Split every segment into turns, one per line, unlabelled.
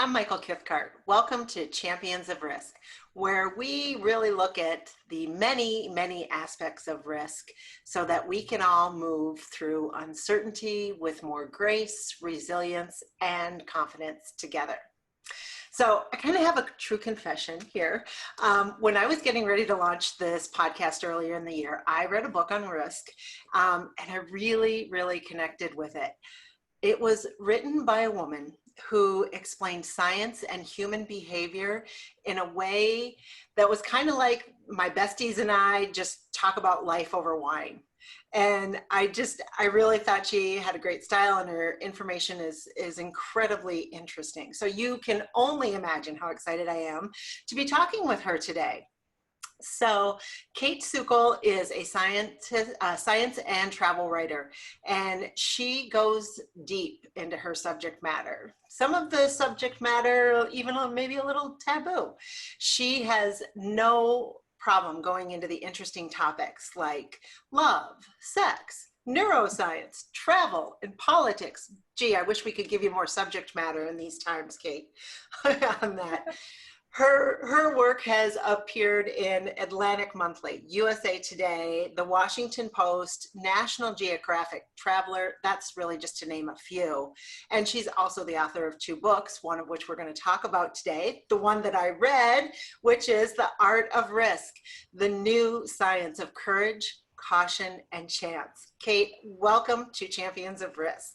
I'm Michael Kithcart. Welcome to Champions of Risk, where we really look at the many, many aspects of risk so that we can all move through uncertainty with more grace, resilience, and confidence together. So I kind of have a true confession here. When I was getting ready to launch this podcast earlier in the year, I read a book on risk, and I really, really connected with it. It was written by a woman who explained science and human behavior in a way that was kind of like my besties and I just talk about life over wine. And I really thought she had a great style, and her information is incredibly interesting. So you can only imagine how excited I am to be talking with her today. So Kayt Sukel is a science and travel writer, and she goes deep into her subject matter. Some of the subject matter, even maybe a little taboo. She has no problem going into the interesting topics like love, sex, neuroscience, travel, and politics. Gee, I wish we could give you more subject matter in these times, Kayt, on that. Her work has appeared in Atlantic Monthly, USA Today, The Washington Post, National Geographic, Traveler. That's really just to name a few. And she's also the author of 2 books, one of which we're going to talk about today. The one that I read, which is The Art of Risk, the new science of courage, caution, and chance. Kayt, welcome to Champions of Risk.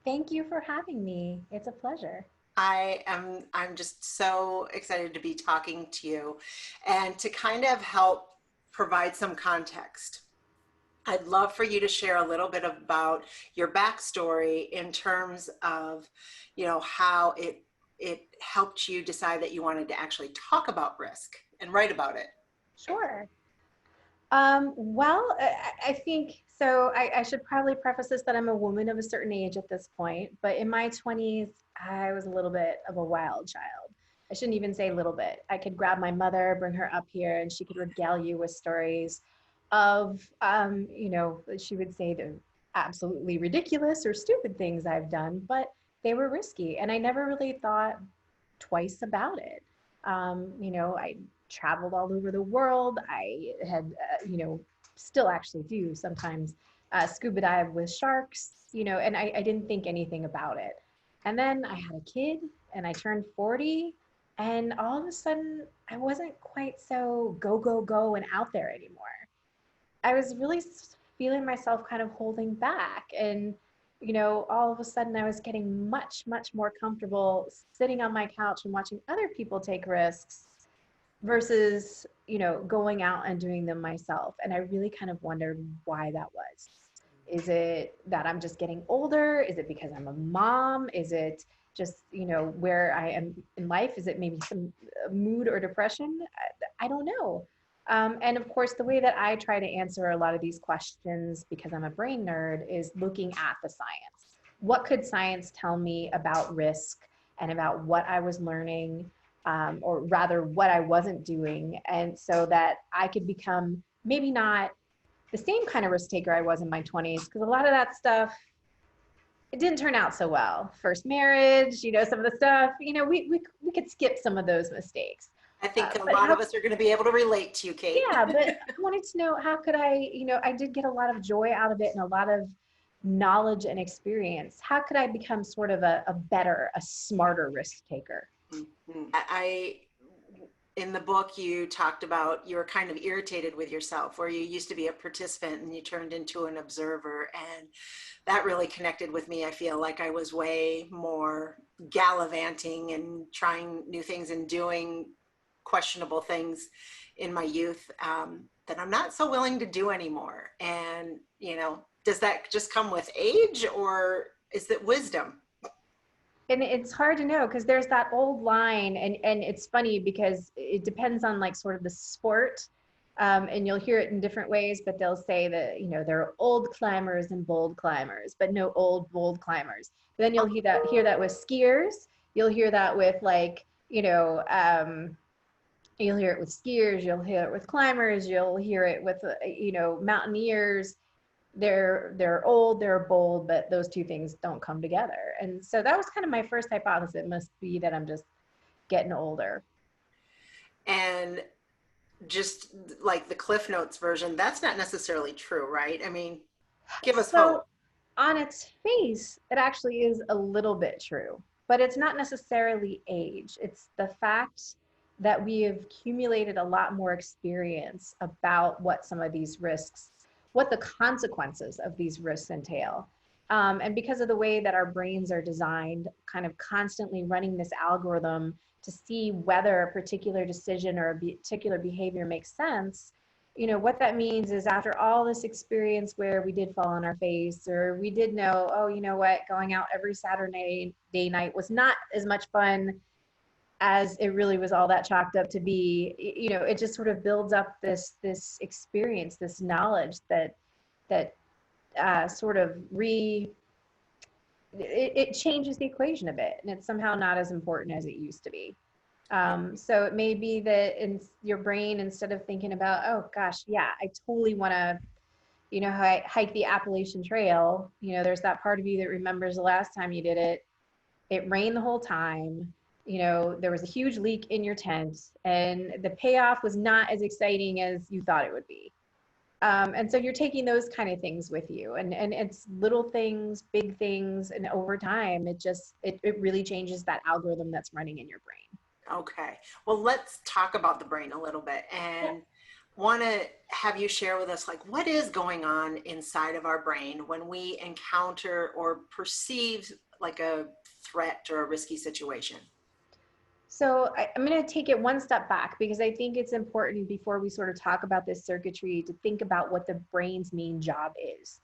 Thank you for having me. It's a pleasure.
I'm just so excited to be talking to you and to kind of help provide some context. I'd love for you to share a little bit about your backstory in terms of, how it helped you decide that you wanted to actually talk about risk and write about it.
Sure. I think so. I should probably preface this that I'm a woman of a certain age at this point, but in my 20s, I was a little bit of a wild child. I shouldn't even say little bit. I could grab my mother, bring her up here, and she could regale you with stories of, she would say the absolutely ridiculous or stupid things I've done, but they were risky. And I never really thought twice about it. I traveled all over the world. I had, still actually do sometimes scuba dive with sharks, and I didn't think anything about it. And then I had a kid and I turned 40, and all of a sudden I wasn't quite so go, go, go and out there anymore. I was really feeling myself kind of holding back. And, all of a sudden I was getting much, much more comfortable sitting on my couch and watching other people take risks versus, going out and doing them myself. And I really kind of wondered why that was. Is it that I'm just getting older? Is it because I'm a mom? Is it just, where I am in life? Is it maybe some mood or depression? I don't know. And of course, the way that I try to answer a lot of these questions, because I'm a brain nerd, is looking at the science. What could science tell me about risk and about what I was learning, or rather what I wasn't doing, and so that I could become maybe not the same kind of risk taker I was in my 20s, because a lot of that stuff, it didn't turn out so well. First marriage, some of the stuff, we could skip some of those mistakes.
I think a lot of us are going to be able to relate to you, Kayt.
Yeah, but I wanted to know, how could I did get a lot of joy out of it and a lot of knowledge and experience. How could I become sort of a better, a smarter risk taker?
Mm-hmm. In the book, you talked about you were kind of irritated with yourself, where you used to be a participant and you turned into an observer. And that really connected with me. I feel like I was way more gallivanting and trying new things and doing questionable things in my youth, that I'm not so willing to do anymore. And, does that just come with age, or is it wisdom?
And it's hard to know, because there's that old line, and it's funny because it depends on like sort of the sport, and you'll hear it in different ways, but they'll say that, there are old climbers and bold climbers, but no old, bold climbers. But then you'll hear that with skiers. You'll hear that with you'll hear it with skiers, you'll hear it with climbers, you'll hear it with, mountaineers. they're old, they're bold, but those two things don't come together. And so that was kind of my first hypothesis. It must be that I'm just getting older.
And just like the Cliff Notes version, that's not necessarily true, right? I mean, give us hope.
So on its face, it actually is a little bit true, but it's not necessarily age. It's the fact that we have accumulated a lot more experience about what some of these risks, what the consequences of these risks entail. And because of the way that our brains are designed, kind of constantly running this algorithm to see whether a particular decision or a particular behavior makes sense, what that means is after all this experience where we did fall on our face, or we did know, oh, you know what, going out every Saturday day night was not as much fun as it really was all that chalked up to be. It just sort of builds up this experience, this knowledge that sort of it changes the equation a bit, and it's somehow not as important as it used to be. So it may be that in your brain, instead of thinking about, oh gosh, yeah, I totally want to, hike the Appalachian Trail, there's that part of you that remembers the last time you did it. It rained the whole time. There was a huge leak in your tent, and the payoff was not as exciting as you thought it would be. And so you're taking those kind of things with you, and it's little things, big things, and over time, it really changes that algorithm that's running in your brain.
Okay. Well, let's talk about the brain a little bit,
Yeah.
and want to have you share with us like what is going on inside of our brain when we encounter or perceive like a threat or a risky situation.
So I'm going to take it one step back, because I think it's important before we sort of talk about this circuitry to think about what the brain's main job is.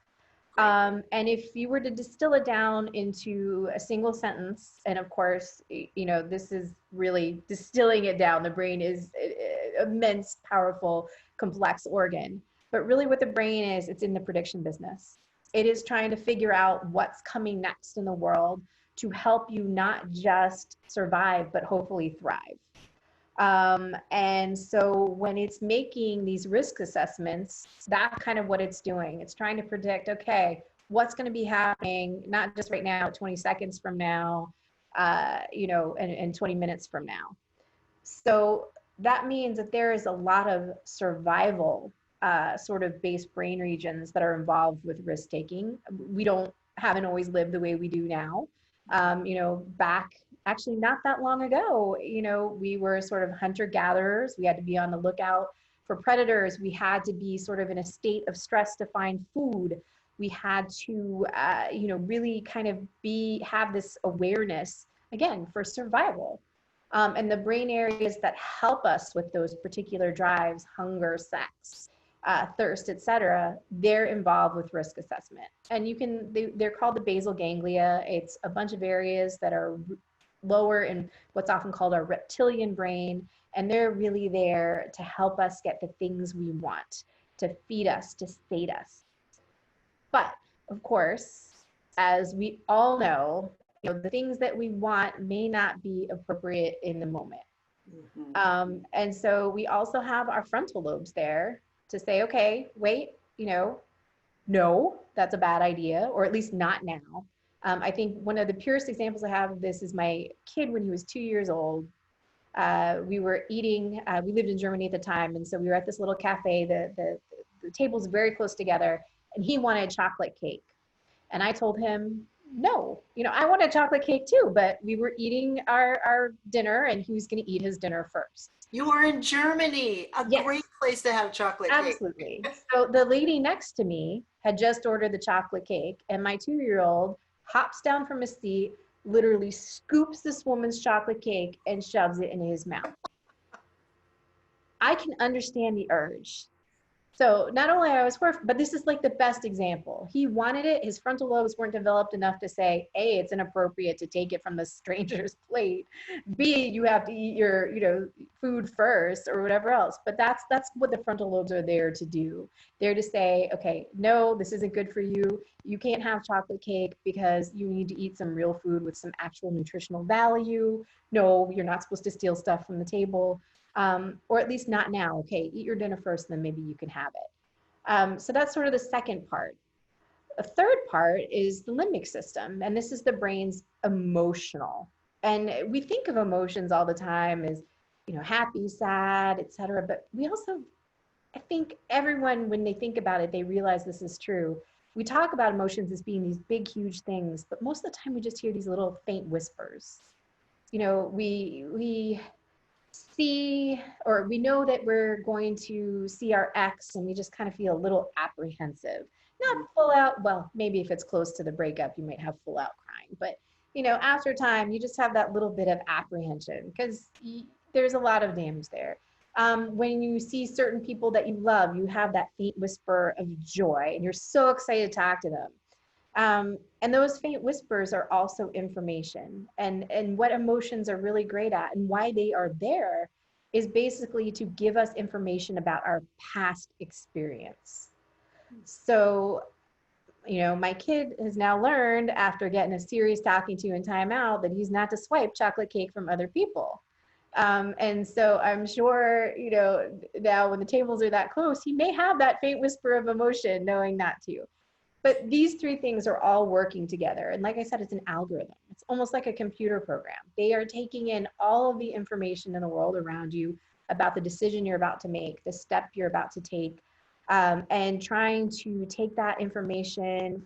Great.
And if you were to distill it down into a single sentence, and of course, this is really distilling it down. The brain is an immense, powerful, complex organ. But really what the brain is, it's in the prediction business. It is trying to figure out what's coming next in the world to help you not just survive, but hopefully thrive. And so when it's making these risk assessments, that's kind of what it's doing. It's trying to predict, okay, what's going to be happening, not just right now, 20 seconds from now, and 20 minutes from now. So that means that there is a lot of survival sort of base brain regions that are involved with risk taking. We haven't always lived the way we do now. Back actually not that long ago, we were sort of hunter gatherers. We had to be on the lookout for predators. We had to be sort of in a state of stress to find food. We had to, really kind of have this awareness again for survival. And the brain areas that help us with those particular drives, hunger, sex, thirst, etc., they're involved with risk assessment. And they're called the basal ganglia. It's a bunch of areas that are lower in what's often called our reptilian brain, and they're really there to help us get the things we want, to feed us, to sate us. But of course, as we all know, the things that we want may not be appropriate in the moment. And so we also have our frontal lobes there to say, okay, wait, no, that's a bad idea, or at least not now. I think one of the purest examples I have of this is my kid when he was 2 years old. We were eating, we lived in Germany at the time, and so we were at this little cafe. The tables very close together, and he wanted chocolate cake. And I told him, no, I wanted chocolate cake too, but we were eating our dinner, and he was going to eat his dinner first.
You are in Germany, a
Yes,
great place to have chocolate cake.
absolutely. So the lady next to me had just ordered the chocolate cake, and my 2-year-old hops down from his seat, literally scoops this woman's chocolate cake and shoves it in his mouth. I can understand the urge. So not only I was horrified, but this is like the best example. He wanted it. His frontal lobes weren't developed enough to say, A, it's inappropriate to take it from the stranger's plate. B, you have to eat your, food first or whatever else. But that's what the frontal lobes are there to do. They're to say, okay, no, this isn't good for you. You can't have chocolate cake because you need to eat some real food with some actual nutritional value. No, you're not supposed to steal stuff from the table. Or at least not now. Okay, eat your dinner first, and then maybe you can have it. So that's sort of the second part. a third part is the limbic system, and this is the brain's emotional. And we think of emotions all the time as, happy, sad, etc. But we also, I think everyone, when they think about it, they realize this is true. We talk about emotions as being these big, huge things, but most of the time we just hear these little faint whispers. We see, or we know that we're going to see our ex and we just kind of feel a little apprehensive. Not full out, well, maybe if it's close to the breakup, you might have full out crying, but after time, you just have that little bit of apprehension because there's a lot of damage there. When you see certain people that you love, you have that faint whisper of joy and you're so excited to talk to them. And those faint whispers are also information. And what emotions are really great at and why they are there is basically to give us information about our past experience. So, my kid has now learned after getting a serious talking to in timeout that he's not to swipe chocolate cake from other people. And so I'm sure, now when the tables are that close, he may have that faint whisper of emotion knowing not to. But these three things are all working together. And like I said, it's an algorithm. It's almost like a computer program. They are taking in all of the information in the world around you about the decision you're about to make, the step you're about to take, and trying to take that information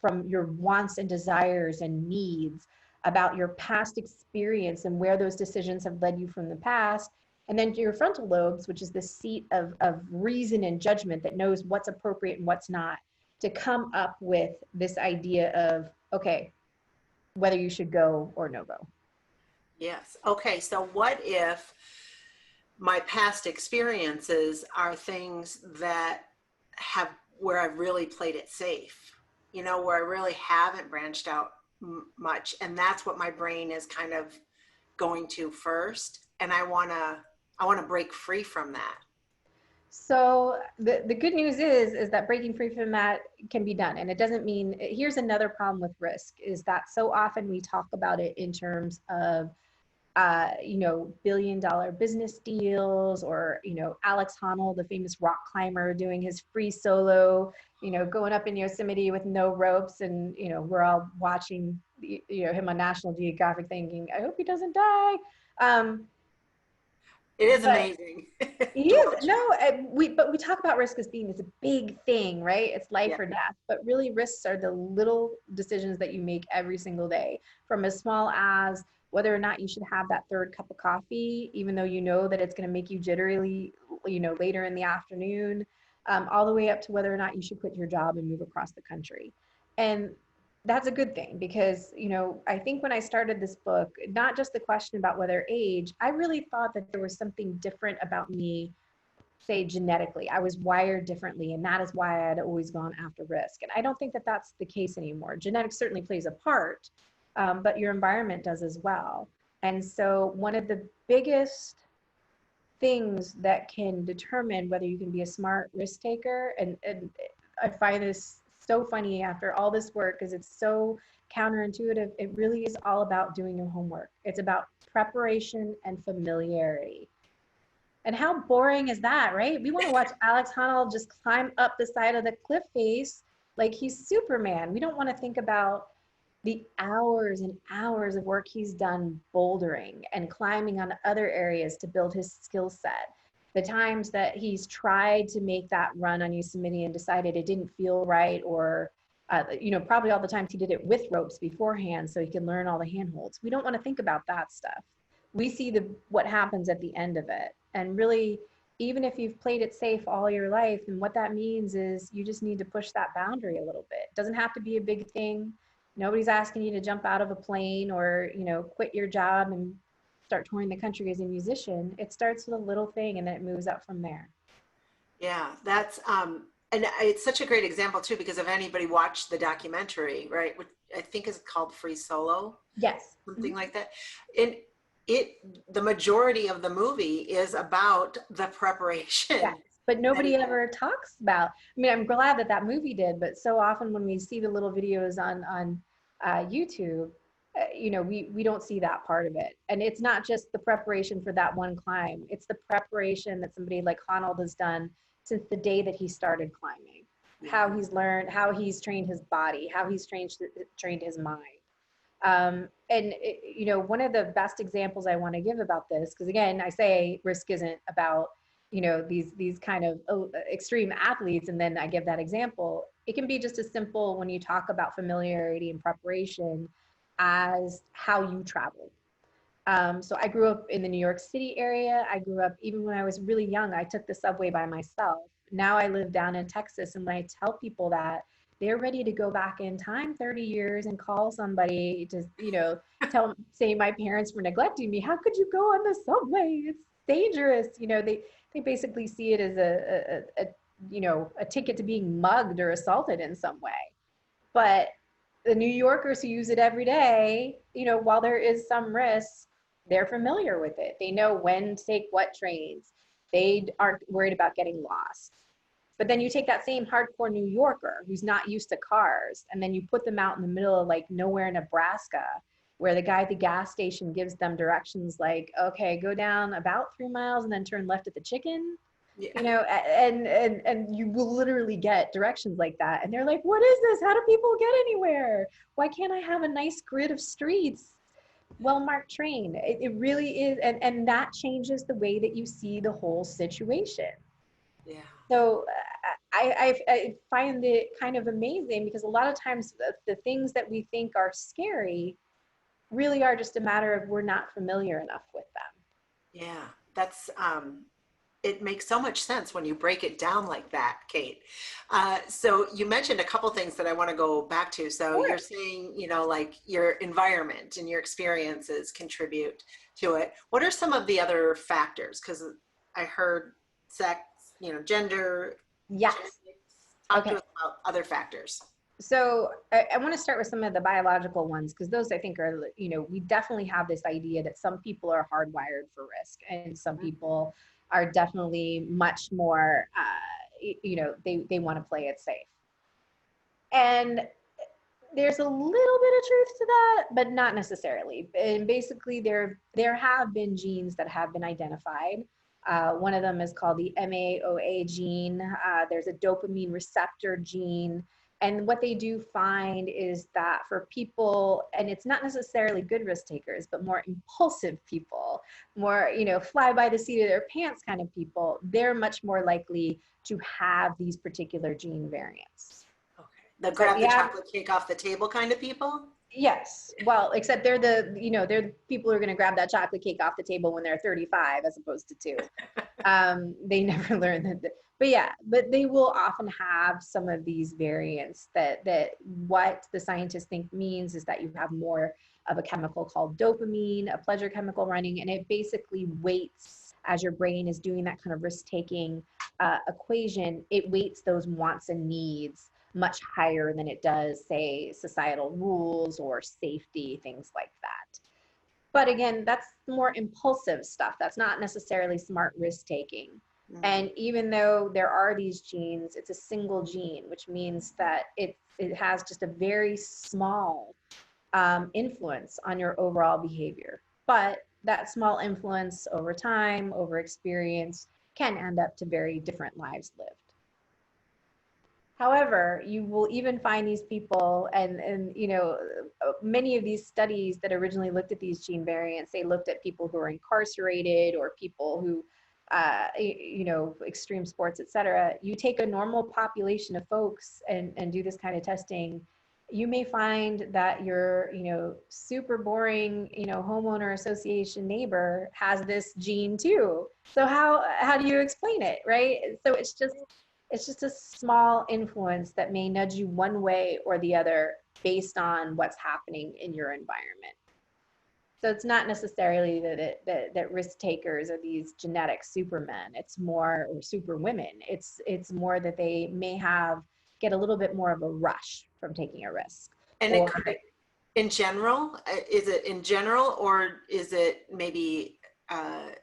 from your wants and desires and needs about your past experience and where those decisions have led you from the past. And then your frontal lobes, which is the seat of reason and judgment that knows what's appropriate and what's not, to come up with this idea of, okay, whether you should go or no go.
Yes. Okay. So what if my past experiences are things that have where I've really played it safe, where I really haven't branched out much, and that's what my brain is kind of going to first, and I want to break free from that.
So the good news is that breaking free from that can be done. And it doesn't mean, here's another problem with risk is that so often we talk about it in terms of billion-dollar business deals, or, Alex Honnold, the famous rock climber, doing his free solo, going up in Yosemite with no ropes. And, we're all watching, him on National Geographic thinking, I hope he doesn't die.
It is
But
amazing
he
to
is,
watch.
no, but we talk about risk as being this big thing, right? It's life
Yeah.
or death. But really, risks are the little decisions that you make every single day, from as small as whether or not you should have that third cup of coffee, even though you know that it's going to make you jittery, later in the afternoon, all the way up to whether or not you should quit your job and move across the country. And that's a good thing because, I think when I started this book, not just the question about whether age, I really thought that there was something different about me, say genetically. I was wired differently, and that is why I had always gone after risk. And I don't think that that's the case anymore. Genetics certainly plays a part, but your environment does as well. And so one of the biggest things that can determine whether you can be a smart risk taker, and I find this so funny after all this work because it's so counterintuitive. It really is all about doing your homework. It's about preparation and familiarity. And how boring is that, right? We want to watch Alex Honnold just climb up the side of the cliff face like he's Superman. We don't want to think about the hours and hours of work he's done bouldering and climbing on other areas to build his skill set. The times that he's tried to make that run on Yosemite and decided it didn't feel right, or probably all the times he did it with ropes beforehand so he can learn all the handholds. We don't want to think about that stuff. We see what happens at the end of it. And really, even if you've played it safe all your life, and what that means is you just need to push that boundary a little bit. It doesn't have to be a big thing. Nobody's asking you to jump out of a plane or, quit your job and start touring the country as a musician. It starts with a little thing and then it moves up from there.
Yeah, that's and it's such a great example too, because if anybody watched the documentary, right, which I think is called Free Solo,
Yes.
something like that. And the majority of the movie is about the preparation.
Yes. But
that
nobody
he
ever talks about. I mean, I'm glad that movie did, but so often when we see the little videos on YouTube, we don't see that part of it. And it's not just the preparation for that one climb. It's the preparation that somebody like Honnold has done since the day that he started climbing.
Yeah.
how he's learned, how he's trained his body, how he's trained his mind. And you know, one of the best examples I want to give about this, because again, I say risk isn't about, you know, these kind of extreme athletes, and then I give that example. It can be just as simple when you talk about familiarity and preparation as how you travel. So I grew up in the New York City area. I grew up, even when I was really young, I took the subway by myself. Now I live down in Texas, and when I tell people that, they're ready to go back in time 30 years and call somebody to, you know, say my parents were neglecting me. How could you go on the subway? It's dangerous. You know, they basically see it as you know, a ticket to being mugged or assaulted in some way. But the New Yorkers who use it every day, you know, while there is some risk, they're familiar with it. They know when to take what trains. They aren't worried about getting lost. But then you take that same hardcore New Yorker who's not used to cars, and then you put them out in the middle of like nowhere, Nebraska, where the guy at the gas station gives them directions like, okay, go down about 3 miles and then turn left at the chicken,
Yeah.
you know, and you will literally get directions like that, and they're like, what is this? How do people get anywhere? Why can't I have a nice grid of streets, well marked train? It really is, and that changes the way that you see the whole situation.
Yeah.
So I find it kind of amazing, because a lot of times the things that we think are scary really are just a matter of we're not familiar enough with them.
Yeah. That's it makes so much sense when you break it down like that, Kayt. So you mentioned a couple things that I want to go back to. So you're
Sure.
saying, you know, like your environment and your experiences contribute to it. What are some of the other factors? Because I heard sex, you know, gender,
Yes.
genetics. Talk to
Okay.
us about other factors.
So I want to start with some of the biological ones, because those I think are, you know, we definitely have this idea that some people are hardwired for risk, and some people are definitely much more, you know, they want to play it safe. And there's a little bit of truth to that, but not necessarily. And basically, there have been genes that have been identified. One of them is called the MAOA gene. There's a dopamine receptor gene. And what they do find is that for people, and it's not necessarily good risk takers, but more impulsive people, more, you know, fly by the seat of their pants kind of people, they're much more likely to have these particular gene variants.
Okay. The
So
grab the
yeah,
chocolate cake off the table kind of people?
yes. Well, except they're the, you know, they're the people who are going to grab that chocolate cake off the table when they're 35 as opposed to 2. They never learn that. But yeah, but they will often have some of these variants that what the scientists think means is that you have more of a chemical called dopamine, a pleasure chemical running, and it basically weights as your brain is doing that kind of risk-taking equation. It weights those wants and needs much higher than it does, say, societal rules or safety, things like that. But again, that's more impulsive stuff. That's not necessarily smart risk taking.
Mm.
And even though there are these genes, it's a single gene, which means that it has just a very small influence on your overall behavior. But that small influence over time, over experience, can end up to very different lives lived. However, you will even find these people, and you know, many of these studies that originally looked at these gene variants, they looked at people who are incarcerated or people who, you know, extreme sports, etc. You take a normal population of folks and do this kind of testing, you may find that your, you know, super boring, you know, homeowner association neighbor has this gene too. So how do you explain it, right? So it's just a small influence that may nudge you one way or the other based on what's happening in your environment. So it's not necessarily that risk takers are these genetic supermen. It's more, or super women. It's more that they may get a little bit more of a rush from taking a risk,
And it
or
could, in general, is it in general or is it maybe,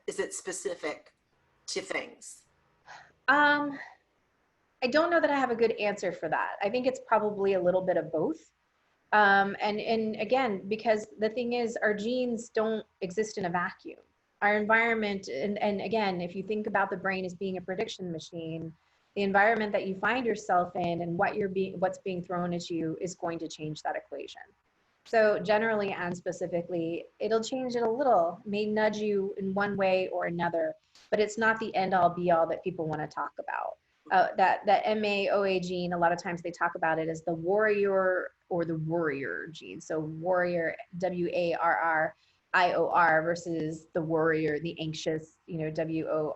is it specific to things?
um, I don't know that I have a good answer for that. I think it's probably a little bit of both. And again, because the thing is, our genes don't exist in a vacuum. Our environment, and again, if you think about the brain as being a prediction machine, the environment that you find yourself in and what's being thrown at you is going to change that equation. So generally and specifically, it'll change it a little, may nudge you in one way or another, but it's not the end all be all that people want to talk about. That MAOA gene, a lot of times they talk about it as the warrior or the worrier gene. So warrior, WARRIOR versus the worrier, the anxious, WORRIER.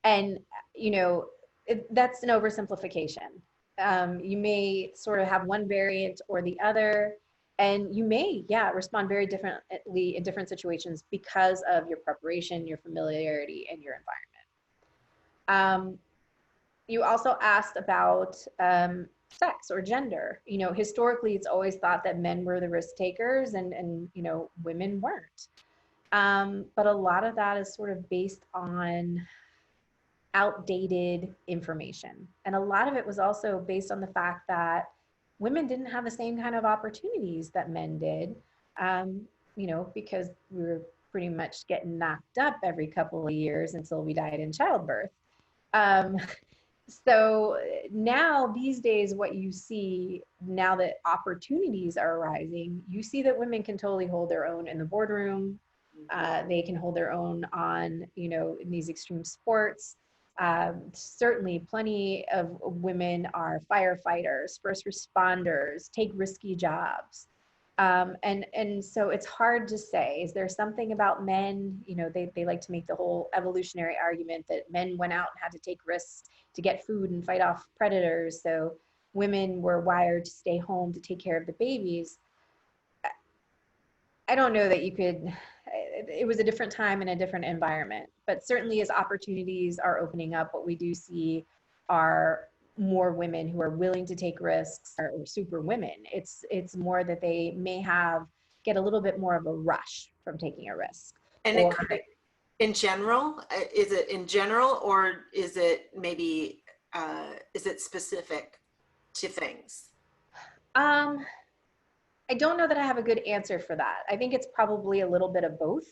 And, that's an oversimplification. You may sort of have one variant or the other, and you may, respond very differently in different situations because of your preparation, your familiarity, and your environment. You also asked about sex or gender. Historically, it's always thought that men were the risk takers and women weren't. But a lot of that is sort of based on outdated information. And a lot of it was also based on the fact that women didn't have the same kind of opportunities that men did, because we were pretty much getting knocked up every couple of years until we died in childbirth. Um, so now these days, what you see now that opportunities are arising, you see that women can totally hold their own in the boardroom. They can hold their own on, in these extreme sports. Certainly plenty of women are firefighters, first responders, take risky jobs. And so it's hard to say, is there something about men, they like to make the whole evolutionary argument that men went out and had to take risks to get food and fight off predators. So women were wired to stay home to take care of the babies. I don't know that you could, it was a different time and a different environment, but certainly as opportunities are opening up, what we do see are more women who are willing to take risks or super women. It's more that they may get a little bit more of a rush from taking a risk.
And it could be in general, is it in general, or is it maybe, is it specific to things?
I don't know that I have a good answer for that. I think it's probably a little bit of both.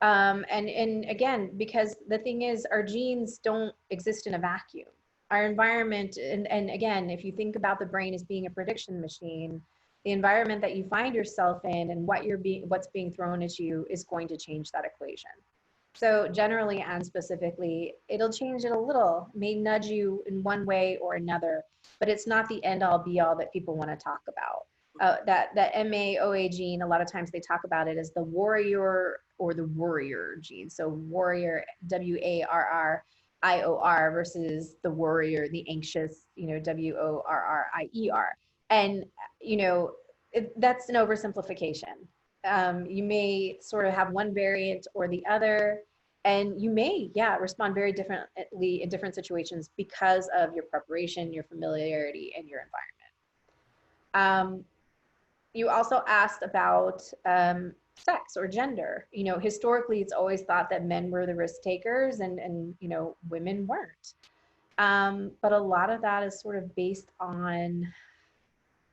And again, because the thing is, our genes don't exist in a vacuum. Our environment, and again, if you think about the brain as being a prediction machine, the environment that you find yourself in and what's being thrown at you is going to change that equation. So generally and specifically, it'll change it a little, may nudge you in one way or another, but it's not the end all be all that people want to talk about. That MAOA gene, a lot of times they talk about it as the warrior or the worrier gene. So warrior, WARRIOR versus the worrier, the anxious, WORRIER. And, that's an oversimplification. You may sort of have one variant or the other, and you may, respond very differently in different situations because of your preparation, your familiarity, and your environment. You also asked about sex or gender. Historically, it's always thought that men were the risk takers and women weren't. But a lot of that is sort of based on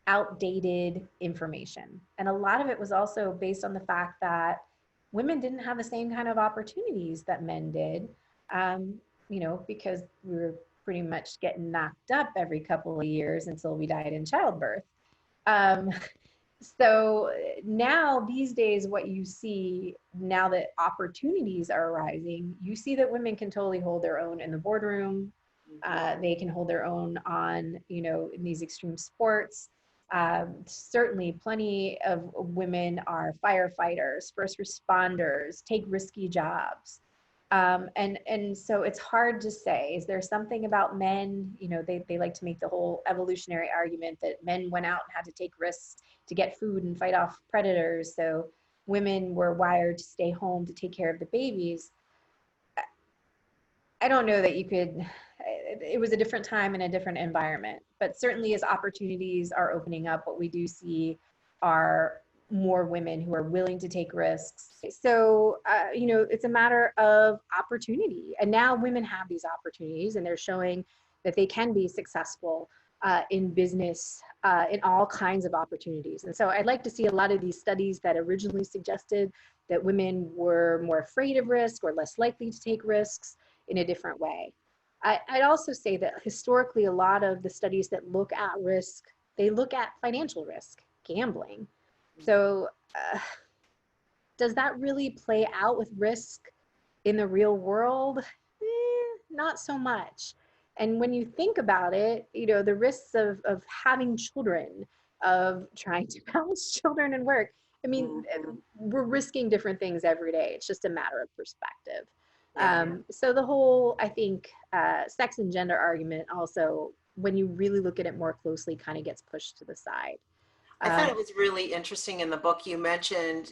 outdated information. And a lot of it was also based on the fact that women didn't have the same kind of opportunities that men did, because we were pretty much getting knocked up every couple of years until we died in childbirth. So now these days, what you see now that opportunities are arising, you see that women can totally hold their own in the boardroom. They can hold their own on, in these extreme sports. Certainly plenty of women are firefighters, first responders, take risky jobs. And so it's hard to say, is there something about men, they like to make the whole evolutionary argument that men went out and had to take risks to get food and fight off predators. So women were wired to stay home to take care of the babies. I don't know that you could, it was a different time and a different environment, but certainly as opportunities are opening up, what we do see are more women who are willing to take risks. So, it's a matter of opportunity. And now women have these opportunities and they're showing that they can be successful in business, in all kinds of opportunities. And so I'd like to see a lot of these studies that originally suggested that women were more afraid of risk or less likely to take risks in a different way. I'd also say that historically, a lot of the studies that look at risk, they look at financial risk, gambling. So, uh, does that really play out with risk in the real world? Not so much. And when you think about it, the risks of having children, of trying to balance children and work, I mean,
Mhm.
we're risking different things every day. It's just a matter of perspective.
Yeah.
So the whole, I think, sex and gender argument also, when you really look at it more closely, kind of gets pushed to the side.
I thought
Um,
it was really interesting in the book you mentioned,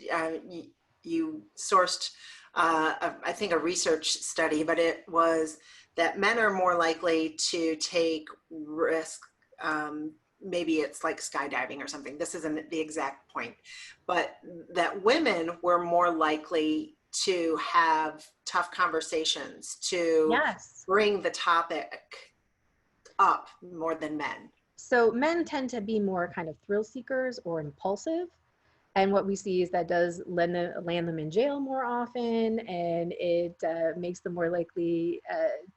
you sourced, I think, a research study, but it was that men are more likely to take risk. Maybe it's like skydiving or something. This isn't the exact point, but that women were more likely to have tough conversations, to
yes.
bring the topic up more than men.
So men tend to be more kind of thrill seekers or impulsive. And what we see is that does land them in jail more often, and it makes them more likely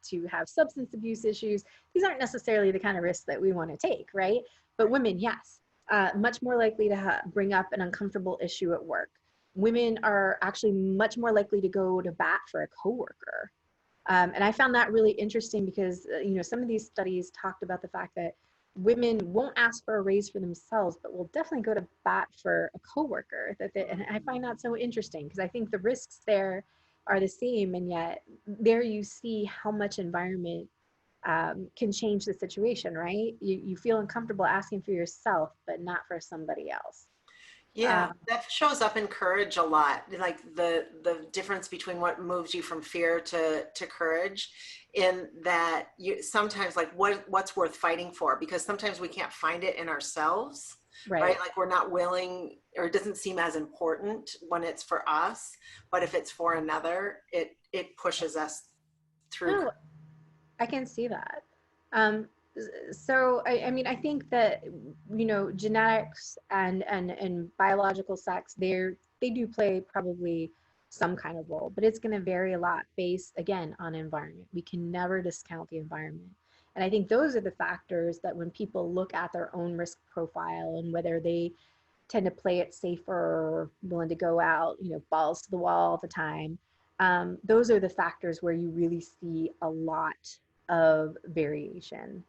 to have substance abuse issues. These aren't necessarily the kind of risks that we want to take, right? But women, yes, much more likely to bring up an uncomfortable issue at work. Women are actually much more likely to go to bat for a coworker. And I found that really interesting because some of these studies talked about the fact that women won't ask for a raise for themselves, but will definitely go to bat for a coworker. And I find that so interesting because I think the risks there are the same, and yet there you see how much environment can change the situation, right? You feel uncomfortable asking for yourself, but not for somebody else.
Yeah,
Um,
that shows up in courage a lot. Like the difference between what moves you from fear to courage, in that you sometimes like what's worth fighting for, because sometimes we can't find it in ourselves, right?
right.
Like we're not willing, or it doesn't seem as important when it's for us, but if it's for another, it pushes us through.
No, I can see that. Um, so I mean, I think that genetics and biological sex, they do play probably some kind of role, but it's going to vary a lot based again on environment. We can never discount the environment, and I think those are the factors that when people look at their own risk profile and whether they tend to play it safer or willing to go out, balls to the wall all the time. Those are the factors where you really see a lot of variation.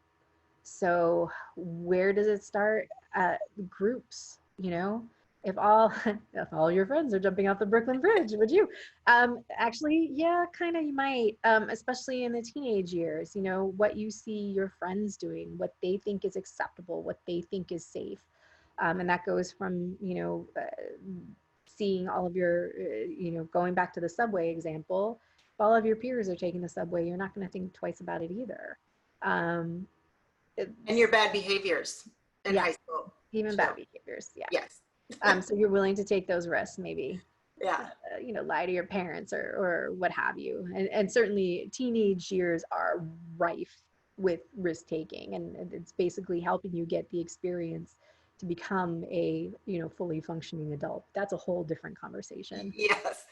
So where does it start? Groups, if all if all your friends are jumping off the Brooklyn Bridge, would you? Actually, yeah, kind of. You might, especially in the teenage years. What you see your friends doing, what they think is acceptable, what they think is safe, and that goes from seeing all of your, going back to the subway example. If all of your peers are taking the subway, you're not going to think twice about it either. Um,
And your
it's,
bad behaviors in
yeah,
high school
even
too.
bad behaviors. Yeah.
Yes.
So you're willing to take those risks, maybe,
Yeah.
lie to your parents or what have you. And certainly teenage years are rife with risk taking, and it's basically helping you get the experience to become a, fully functioning adult. That's a whole different conversation.
Yes.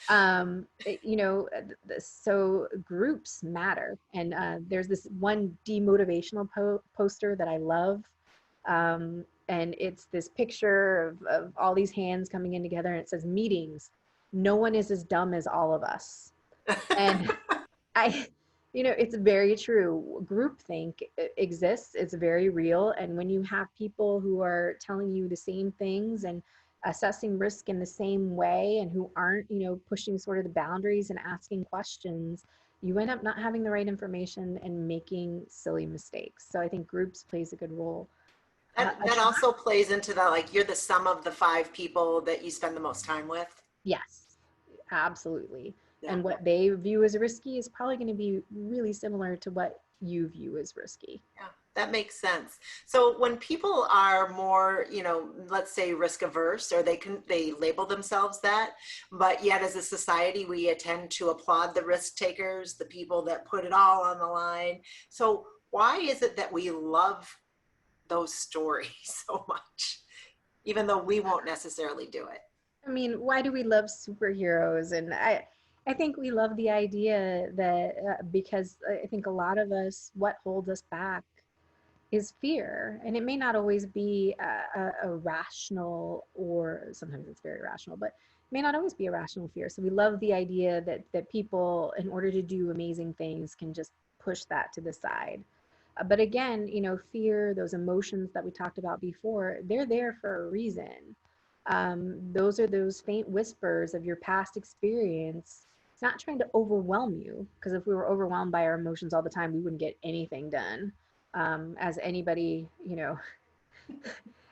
So groups matter. And there's this one demotivational poster that I love. And it's this picture of all these hands coming in together, and it says meetings. No one is as dumb as all of us. And I, it's very true. Groupthink exists. It's very real. And when you have people who are telling you the same things and assessing risk in the same way, and who aren't, pushing sort of the boundaries and asking questions, you end up not having the right information and making silly mistakes. So I think groups plays a good role.
That also plays into that, like you're the sum of the five people that you spend the most time with.
Yes, absolutely.
Yeah.
And what they view as risky is probably going to be really similar to what you view as risky.
Yeah, that makes sense. So when people are more, let's say risk averse, or they label themselves that, but yet as a society we tend to applaud the risk takers, the people that put it all on the line. So why is it that we love those stories so much, even though we won't necessarily do it?
I mean, why do we love superheroes? And I think we love the idea that because I think a lot of us, what holds us back is fear. And it may not always be a rational, or sometimes it's very rational, but it may not always be a rational fear. So we love the idea that people, in order to do amazing things, can just push that to the side. But again, fear, those emotions that we talked about before, they're there for a reason. Those are those faint whispers of your past experience. It's not trying to overwhelm you, because if we were overwhelmed by our emotions all the time, we wouldn't get anything done. As anybody,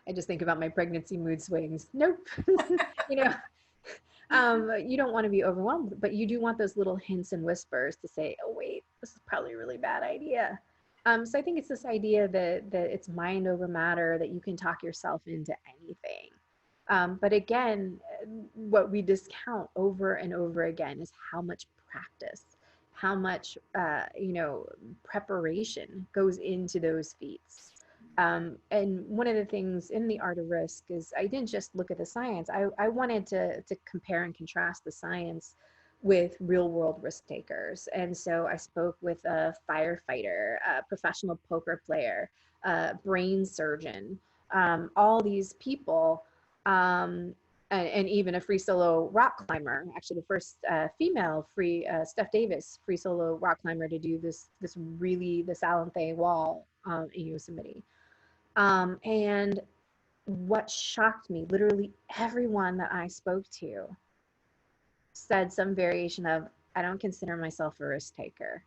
I just think about my pregnancy mood swings. Nope. you know, you don't want to be overwhelmed, but you do want those little hints and whispers to say, oh, wait, this is probably a really bad idea. So I think it's this idea that it's mind over matter, that you can talk yourself into anything. But again, what we discount over and over again is how much practice, how much, preparation goes into those feats. And one of the things in the art of risk is I didn't just look at the science. I wanted to compare and contrast the science with real world risk takers. And so I spoke with a firefighter, a professional poker player, a brain surgeon, all these people, and even a free solo rock climber, actually the first female free, Steph Davis, free solo rock climber to do the Salanthe wall in Yosemite. And what shocked me, literally everyone that I spoke to said some variation of, I don't consider myself a risk taker.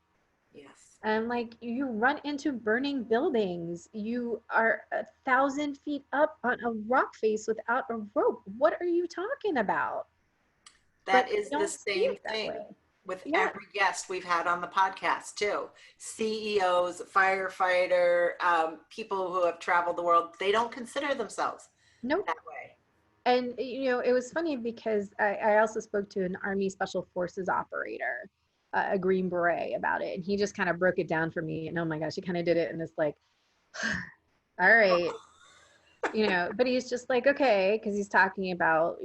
Yes.
And I'm like, you run into burning buildings. You are 1,000 feet up on a rock face without a rope. What are you talking about? But
That
they
is the
don't see
same
it that
thing
way.
with
Yeah.
every guest we've had on the podcast too. CEOs, firefighter, people who have traveled the world, they don't consider themselves
Nope.
that way.
And it was funny because I also spoke to an Army Special Forces operator, a Green Beret, about it, and he just kind of broke it down for me. And oh my gosh, he kind of did it, and it's like, all right, but he's just like, okay, because he's talking about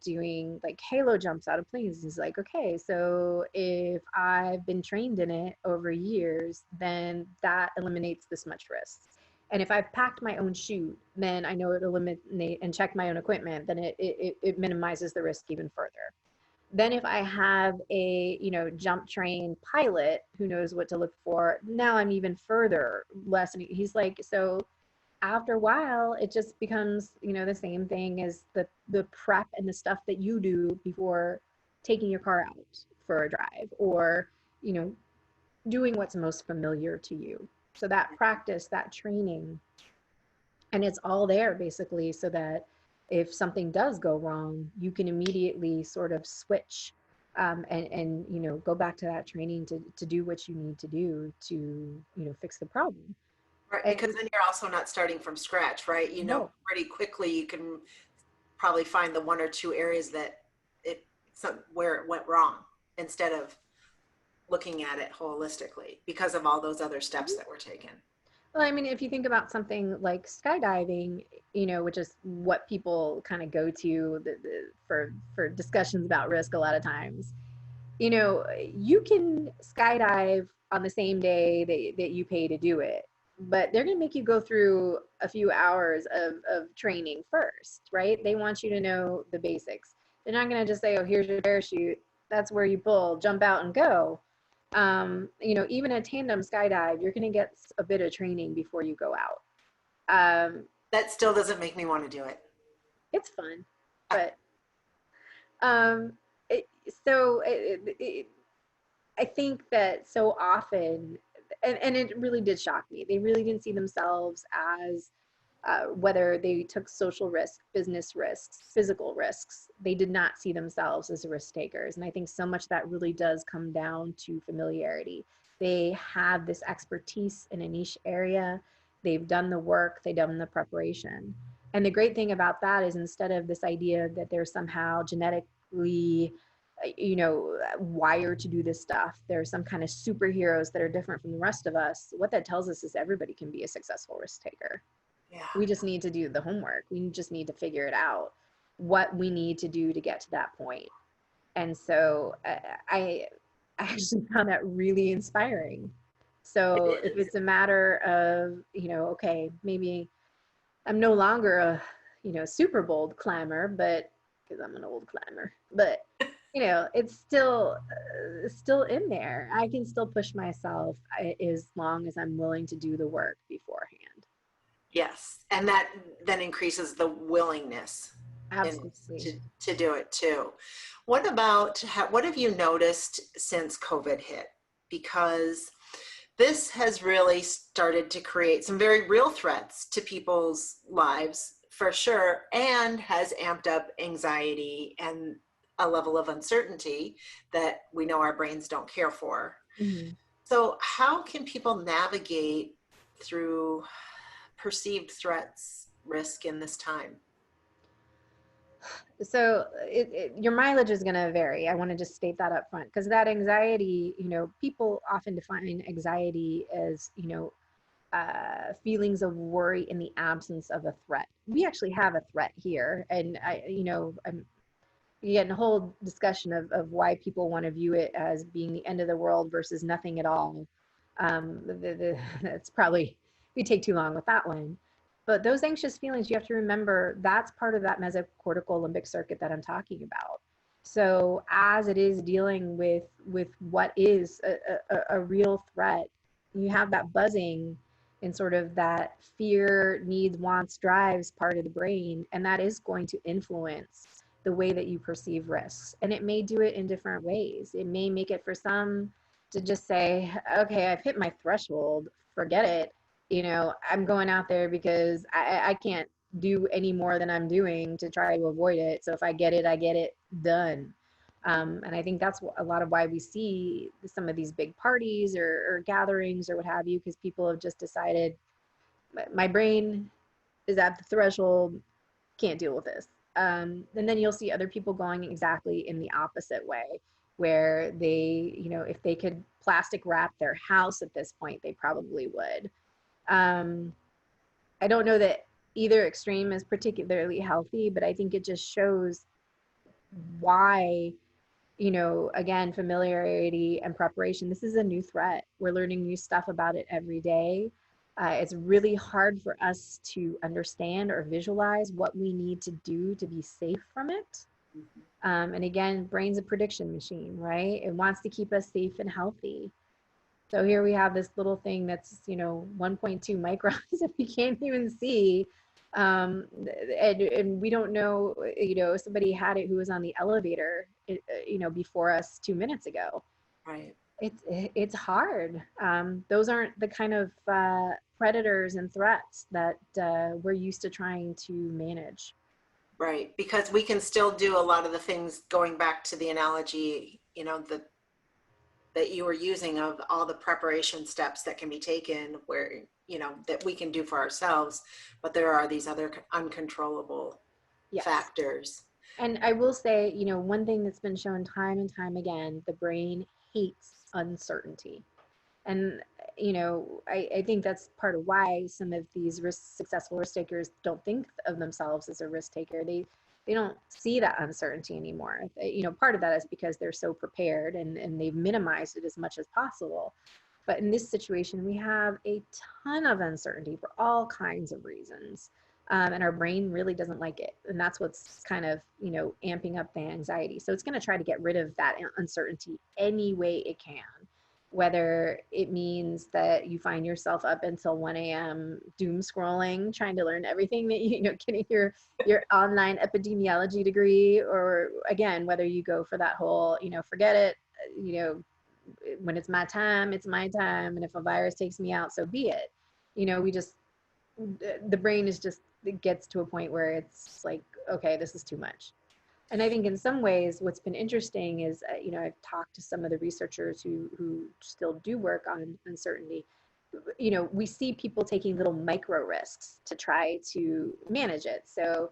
doing like halo jumps out of planes. He's like, okay, so if I've been trained in it over years, then that eliminates this much risk. And if I've packed my own chute, then I know it eliminate and check my own equipment, then it minimizes the risk even further. Then if I have a jump train pilot who knows what to look for, now I'm even further lessening. He's like, so after a while it just becomes the same thing as the prep and the stuff that you do before taking your car out for a drive, or you know doing what's most familiar to you. So that practice, that training, and it's all there basically, so that if something does go wrong, you can immediately sort of switch, and go back to that training to do what you need to do to fix the problem.
Right,
And
because then you're also not starting from scratch, right?
no,
Pretty quickly you can probably find the one or two areas that where it went wrong instead of looking at it holistically because of all those other steps that were taken.
well, I mean, if you think about something like skydiving, which is what people kind of go to for discussions about risk a lot of times, you can skydive on the same day that you pay to do it, but they're going to make you go through a few hours of training first, right? They want you to know the basics. They're not going to just say, oh, here's your parachute. That's where you pull, jump out and go. Even a tandem skydive, you're going to get a bit of training before you go out.
That still doesn't make me want to do it.
It's fun, but um, it, so I think that so often, and it really did shock me, they really didn't see themselves as whether they took social risks, business risks, physical risks, they did not see themselves as risk takers. And I think so much that really does come down to familiarity. They have this expertise in a niche area. They've done the work, they've done the preparation. And the great thing about that is, instead of this idea that they're somehow genetically wired to do this stuff, there's some kind of superheroes that are different from the rest of us. What that tells us is everybody can be a successful risk taker.
Yeah.
We just need to do the homework. We just need to figure it out, what we need to do to get to that point. And so I actually found that really inspiring.
It
So if
is.
it's a matter of, okay, maybe I'm no longer a, super bold climber, but because I'm an old climber, but it's still in there. I can still push myself as long as I'm willing to do the work beforehand.
Yes. And that then increases the willingness in,
Absolutely.
to do it too. What about, what have you noticed since COVID hit? Because this has really started to create some very real threats to people's lives for sure, and has amped up anxiety and a level of uncertainty that we know our brains don't care for.
Mhm.
So, how can people navigate through perceived threats, risk in this time?
So your mileage is going to vary. I want to just state that up front because that anxiety, people often define anxiety as, feelings of worry in the absence of a threat. We actually have a threat here, and I'm getting a whole discussion of why people want to view it as being the end of the world versus nothing at all. That's probably we take too long with that one. But those anxious feelings, you have to remember that's part of that mesocortical limbic circuit that I'm talking about. So as it is dealing with what is a real threat, you have that buzzing and sort of that fear, needs, wants, drives part of the brain, and that is going to influence the way that you perceive risks. And it may do it in different ways. It may make it for some to just say, okay, I've hit my threshold, forget it. I'm going out there because I can't do any more than I'm doing to try to avoid it. So if I get it, I get it done. And I think that's a lot of why we see some of these big parties or gatherings or what have you, because people have just decided my brain is at the threshold, can't deal with this. And then you'll see other people going exactly in the opposite way, where they, if they could plastic wrap their house at this point, they probably would. Um, I don't know that either extreme is particularly healthy, but I think it just shows why, again, familiarity and preparation. This is a new threat. We're learning new stuff about it every day. It's really hard for us to understand or visualize what we need to do to be safe from it. And again, brain's a prediction machine, right? It wants to keep us safe and healthy. So here we have this little thing that's, 1.2 microns that we can't even see. And we don't know, somebody had it who was on the elevator, before us 2 minutes ago.
Right.
It's hard. Those aren't the kind of predators and threats that we're used to trying to manage.
Right. Because we can still do a lot of the things, going back to the analogy, that you were using of all the preparation steps that can be taken where, that we can do for ourselves, but there are these other uncontrollable
Yes.
factors.
And I will say, one thing that's been shown time and time again, the brain hates uncertainty. And, I think that's part of why some of these successful risk takers don't think of themselves as a risk taker. They don't see that uncertainty anymore. Part of that is because they're so prepared and they've minimized it as much as possible. But in this situation, we have a ton of uncertainty for all kinds of reasons. And our brain really doesn't like it. And that's what's kind of, amping up the anxiety. So it's going to try to get rid of that uncertainty any way it can, whether it means that you find yourself up until 1 a.m. doom scrolling, trying to learn everything that getting your online epidemiology degree, or again, whether you go for that whole, forget it, when it's my time, it's my time. And if a virus takes me out, so be it. We just, the brain is just, it gets to a point where it's like, okay, this is too much. And I think in some ways, what's been interesting is, I've talked to some of the researchers who still do work on uncertainty. We see people taking little micro risks to try to manage it. So,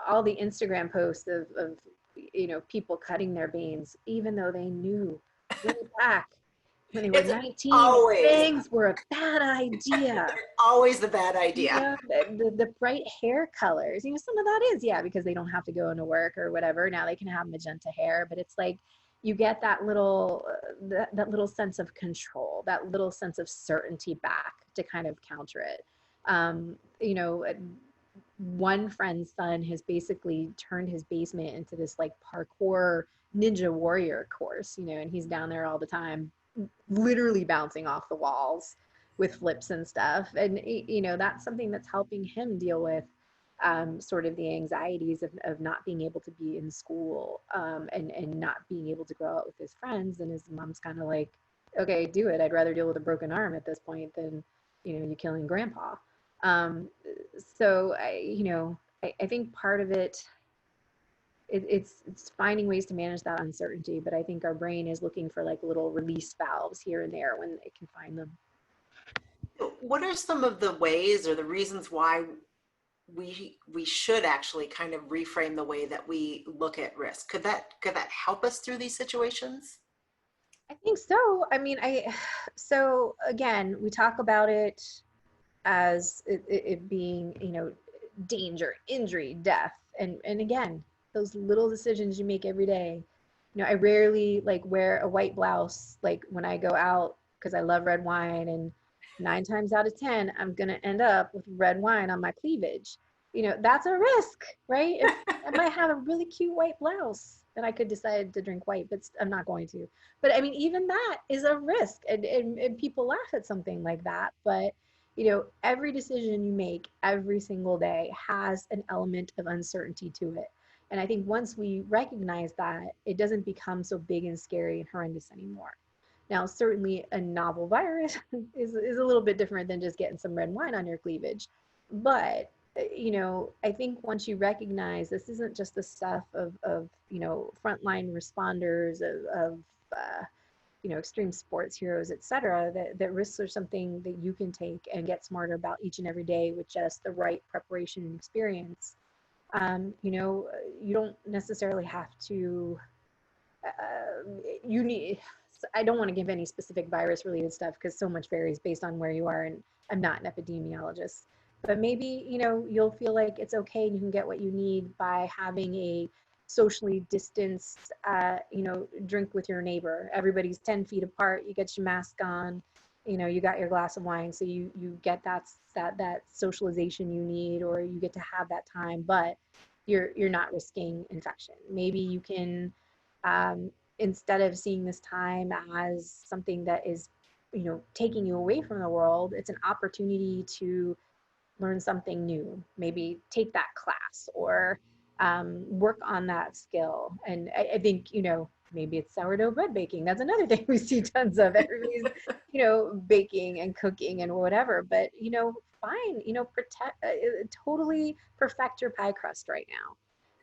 all the Instagram posts of people cutting their veins, even though they knew way back when they were
It's
19,
always,
things were a bad idea.
they're always the bad idea.
The bright hair colors, some of that is, yeah, because they don't have to go into work or whatever. Now they can have magenta hair, but it's like you get that little that little sense of control, that little sense of certainty back to kind of counter it. Um, you know, one friend's son has basically turned his basement into this like parkour ninja warrior course, and he's down there all the time, literally bouncing off the walls with flips and stuff. And, that's something that's helping him deal with sort of the anxieties of not being able to be in school, and not being able to go out with his friends. And his mom's kind of like, okay, do it. I'd rather deal with a broken arm at this point than, you killing grandpa. Um, so I think part of it, it's finding ways to manage that uncertainty, but I think our brain is looking for like little release valves here and there when it can find them.
What are some of the ways or the reasons why we should actually kind of reframe the way that we look at risk? Could that help us through these situations?
I think so. I mean, so again, we talk about it as it being, danger, injury, death. And again, those little decisions you make every day. I rarely like wear a white blouse like when I go out because I love red wine, and 9 times out of 10, I'm gonna end up with red wine on my cleavage. That's a risk, right? If I might have a really cute white blouse, then I could decide to drink white, but I'm not going to. But I mean, even that is a risk, and people laugh at something like that. But every decision you make every single day has an element of uncertainty to it. And I think once we recognize that, it doesn't become so big and scary and horrendous anymore. Now, certainly a novel virus is a little bit different than just getting some red wine on your cleavage. But, I think once you recognize this isn't just the stuff of frontline responders, of extreme sports heroes, et cetera, that risks are something that you can take and get smarter about each and every day with just the right preparation and experience. You don't necessarily have to, you need, I don't want to give any specific virus related stuff because so much varies based on where you are. And I'm not an epidemiologist, but maybe, you'll feel like it's okay and you can get what you need by having a socially distanced, drink with your neighbor. Everybody's 10 feet apart. You get your mask on, you got your glass of wine. So you get that socialization you need, or you get to have that time, but you're not risking infection. Maybe you can, instead of seeing this time as something that is, taking you away from the world, it's an opportunity to learn something new, maybe take that class, or work on that skill. And I think, maybe it's sourdough bread baking. That's another thing we see tons of. Everybody's, baking and cooking and whatever. But, fine, totally perfect your pie crust right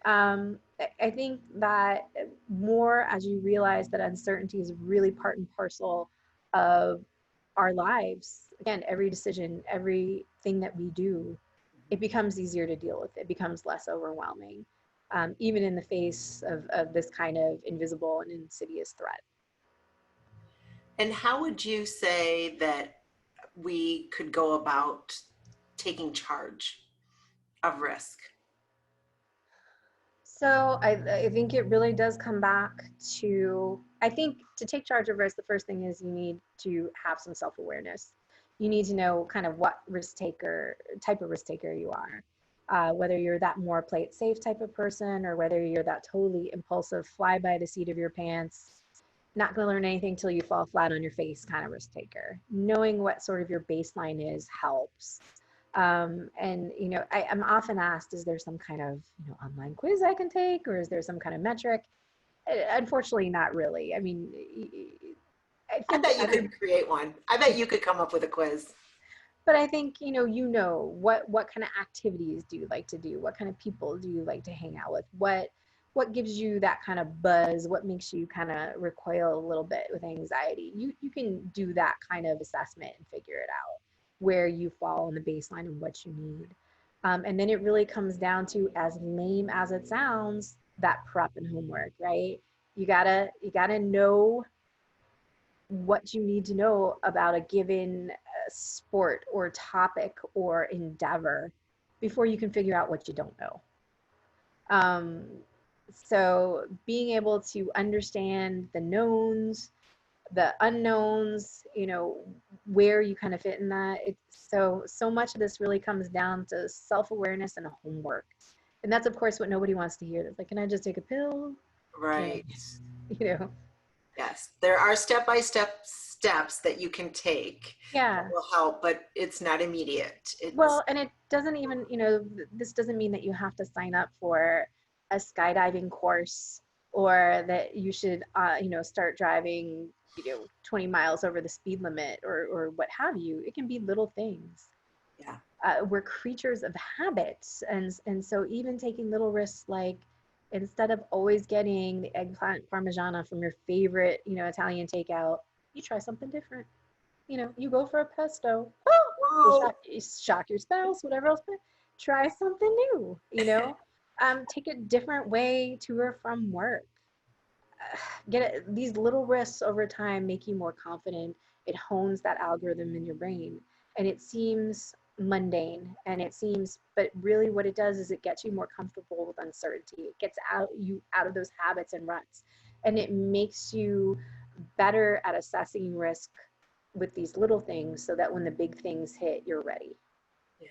now. I think that more as you realize that uncertainty is really part and parcel of our lives, again, every decision, everything that we do, it becomes easier to deal with. It becomes less overwhelming, even in the face of this kind of invisible and insidious threat.
And how would you say that we could go about taking charge of risk?
So I think it really does come back to, I think to take charge of risk, the first thing is you need to have some self-awareness. You need to know kind of what type of risk taker you are. Whether you're that more play it safe type of person, or whether you're that totally impulsive, fly by the seat of your pants, not going to learn anything till you fall flat on your face kind of risk taker. Knowing what sort of your baseline is helps. And I'm often asked, is there some kind of online quiz I can take, or is there some kind of metric? Unfortunately, not really. I mean, I
I
think
bet you could create one. I bet you could come up with a quiz.
but I think what kind of activities do you like to do? What kind of people do you like to hang out with? What gives you that kind of buzz? What makes you kind of recoil a little bit with anxiety? You can do that kind of assessment and figure it out where you fall on the baseline and what you need. And then it really comes down to, as lame as it sounds, that prep and homework, right? You gotta know what you need to know about a given sport or topic or endeavor before you can figure out what you don't know. Um, so being able to understand the knowns, the unknowns, where you kind of fit in that. It's so much of this really comes down to self-awareness and homework. And that's of course what nobody wants to hear. That's like, can I just take a pill? Can I,
Right.
you know,
Yes, there are step-by-step steps that you can take that
yeah.
will help, but it's not immediate. It's
Well, and it doesn't even, this doesn't mean that you have to sign up for a skydiving course or that you should, start driving, 20 miles over the speed limit or what have you. It can be little things.
yeah,
We're creatures of habits, and so even taking little risks, like instead of always getting the eggplant parmigiana from your favorite, Italian takeout, you try something different. You go for a pesto. Oh,
whoa,
you shock your spouse, whatever else. But try something new. Take a different way to or from work. These little risks over time make you more confident. It hones that algorithm in your brain, and it seems mundane, but really what it does is it gets you more comfortable with uncertainty. It gets you out of those habits and ruts, and it makes you better at assessing risk with these little things so that when the big things hit, you're ready.
yeah,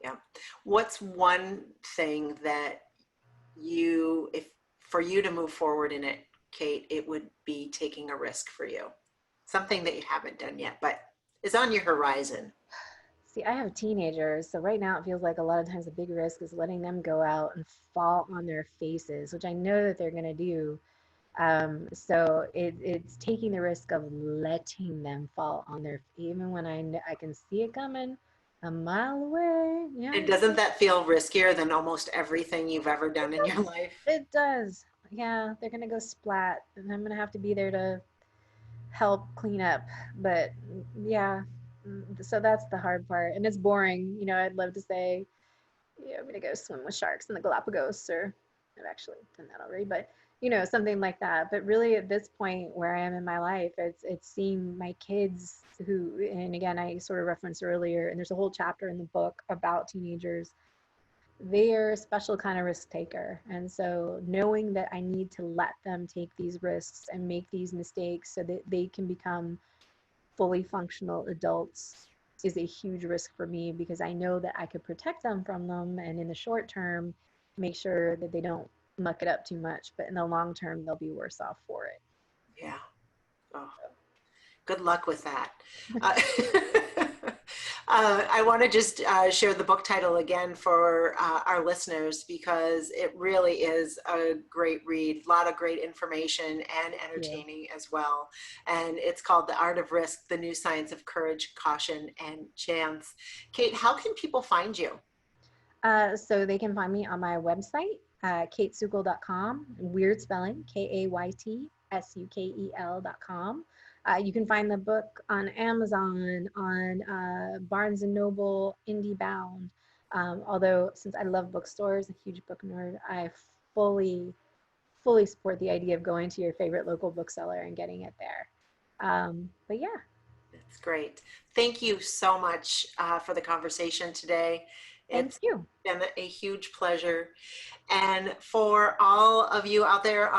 yeah. What's one thing that if for you to move forward in it, Kate, it would be taking a risk for you? Something that you haven't done yet, but is on your horizon.
See, I have teenagers, so right now it feels like a lot of times the big risk is letting them go out and fall on their faces, which I know that they're going to do. So it's taking the risk of letting them fall on even when I can see it coming a mile away. Yeah,
And doesn't that feel riskier than almost everything you've ever done in your life?
it does. Yeah, they're going to go splat, and I'm going to have to be there to help clean up. But yeah, so that's the hard part. And it's boring. I'd love to say, yeah, I'm gonna go swim with sharks in the Galapagos, or I've actually done that already, but something like that. But really, at this point where I am in my life, it's seeing my kids who, and again, I sort of referenced earlier, and there's a whole chapter in the book about teenagers. They are a special kind of risk taker, and so knowing that I need to let them take these risks and make these mistakes so that they can become fully functional adults is a huge risk for me, because I know that I could protect them from them and in the short term make sure that they don't muck it up too much, but in the long term they'll be worse off for it.
Yeah. Oh, good luck with that. Uh, I want to just share the book title again for our listeners, because it really is a great read, a lot of great information and
Yeah.
entertaining as well. And it's called The Art of Risk, The New Science of Courage, Caution, and Chance. Kate, how can people find you?
So they can find me on my website, kaytsukel.com. Weird spelling, KaytSukel.com. You can find the book on Amazon, on Barnes and Noble, IndieBound. Although, since I love bookstores, a huge book nerd, I fully, fully support the idea of going to your favorite local bookseller and getting it there. But yeah,
That's great. Thank you so much for the conversation today.
thank
It's
you.
been a huge pleasure. And for all of you out there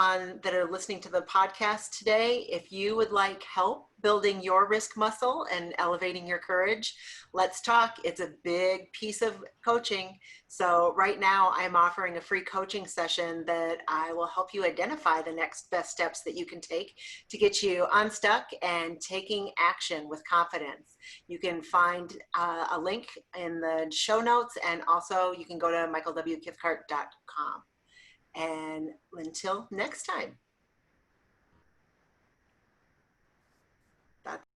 that are listening to the podcast today, if you would like help building your risk muscle and elevating your courage, let's talk. It's a big piece of coaching. So right now I'm offering a free coaching session that I will help you identify the next best steps that you can take to get you unstuck and taking action with confidence. You can find a link in the show notes, and also you can go to michaelwcathcart.com. And until next time.